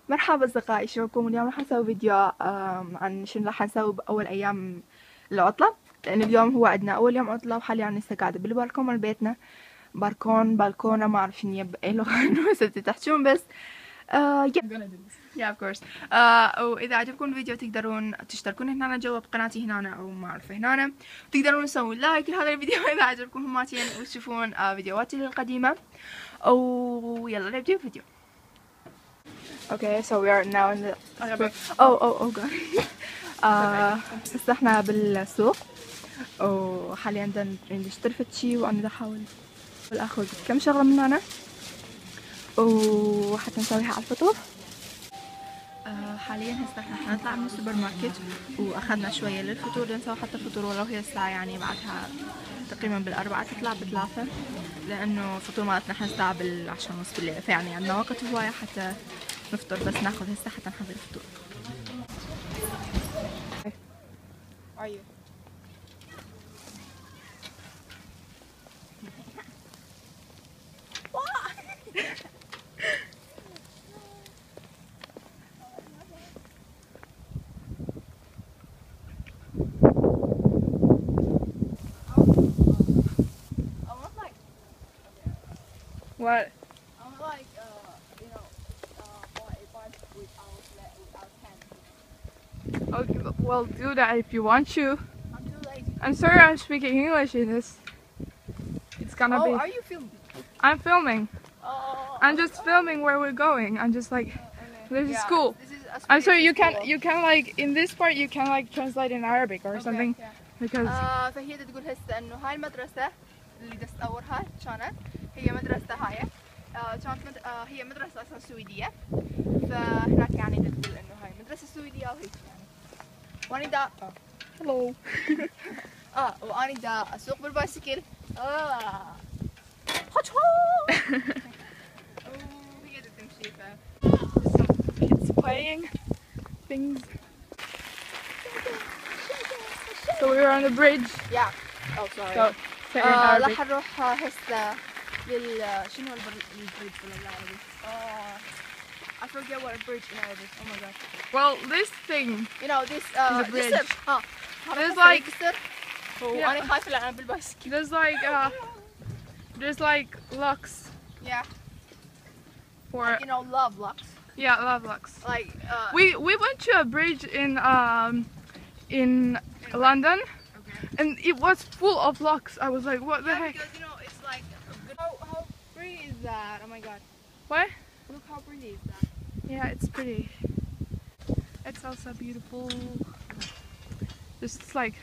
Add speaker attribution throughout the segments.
Speaker 1: مرحبا أصدقائي، شاركوني. اليوم راح نسوي فيديو عن شنو راح نسوي بأول أيام العطلة، لأن اليوم هو عندنا أول يوم عطلة، وحاليا أنا لسه قاعدة بالبالكون مال بيتنا. بالكونة ما أعرف شنو بأي لغة هسه تحجون، بس of course. وإذا عجبكم الفيديو تقدرون تشتركون هنا جوا بقناتي هنا، أو ما أعرف هنا، تقدرون تسوون لايك لهذا الفيديو إذا عجبكم هماتين، وتشوفون فيديوهاتي القديمة. يلا نبدأ الفيديو. Okay, so we are now in the oh god. هسه احنا بالسوق، وحاليا بدنا نشتري شي، وانا احاول اخذ كم شغله من هنا وحتى نسويها على الفطور. حاليا هسه احنا حنطلع من السوبر ماركت، واخذنا شويه للفطور، نسوي حتى فطور ولو هي الساعه يعني بعدها تقريبا بالأربعة تطلع بثلاثة، لأنه الفطور مالتنا حنساعة بالعشرة ونص بالليل، فيعني عندنا وقت هواية حتى نفطر، بس ناخذ هسه حتى نحضر الفطور. What?
Speaker 2: I would like, buy a bike without hands.
Speaker 1: Okay, well, do that if you want to.
Speaker 2: I'm too lazy.
Speaker 1: I'm sorry I'm speaking English in this. It's gonna be...
Speaker 2: are you filming?
Speaker 1: I'm filming.
Speaker 2: Oh.
Speaker 1: I'm just filming where we're going. I'm just like, this is cool.
Speaker 2: This is
Speaker 1: I'm sorry, you can like, in this part you can like translate in Arabic or something.
Speaker 2: Yeah.
Speaker 1: Because...
Speaker 2: فهي تقول هسه انه هاي المدرسة اللي تصورها كانت هي مدرسة هاي كانت هي مدرسة اصلا سويدية، فهناك يعني تقول انه هاي مدرسة سويدية وهيك يعني. واني دا
Speaker 1: Hello.
Speaker 2: واني دا اسوق بالبايسكل. وهي تمشي
Speaker 1: Kids playing things. So we were on the bridge.
Speaker 2: Yeah. Oh sorry.
Speaker 1: So say in Arabic.
Speaker 2: راح نروح هسه شنو البريدج بالعربي؟ I forget what a bridge in Arabic. Oh my god.
Speaker 1: Well, this thing.
Speaker 2: You know this
Speaker 1: is a bridge.
Speaker 2: There's
Speaker 1: like
Speaker 2: وأنا خايفة لأن بالبايسكل.
Speaker 1: there's like locks
Speaker 2: Yeah.
Speaker 1: for
Speaker 2: Like, you know, love locks.
Speaker 1: yeah, love locks.
Speaker 2: Like
Speaker 1: We went to a bridge in London,
Speaker 2: okay.
Speaker 1: and it was full of locks. I was like, what the heck?
Speaker 2: Because you know it's like how pretty is that? Oh my god.
Speaker 1: What?
Speaker 2: Look how pretty is that.
Speaker 1: Yeah, it's pretty. It's also beautiful. Just like,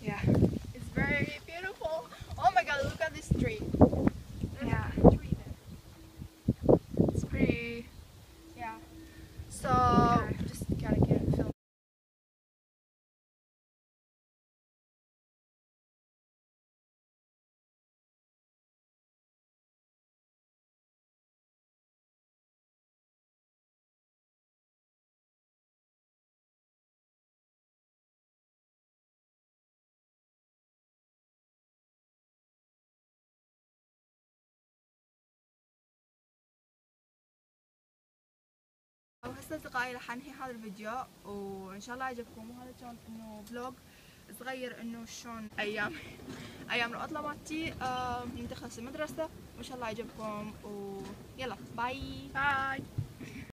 Speaker 1: yeah.
Speaker 2: It's very beautiful. Oh my god, look at this tree. There's
Speaker 1: Yeah.
Speaker 2: a tree there.
Speaker 1: It's pretty.
Speaker 2: Yeah. So just gotta get it filmed. وهسه أصدقائي راح أنهي هذا الفيديو، وإن شاء الله عجبكم. وهذا كان إنه فلوج صغير إنه شلون أيام العطلة مالتي من تخلص المدرسة، وإن شاء الله عجبكم. ويلا باي.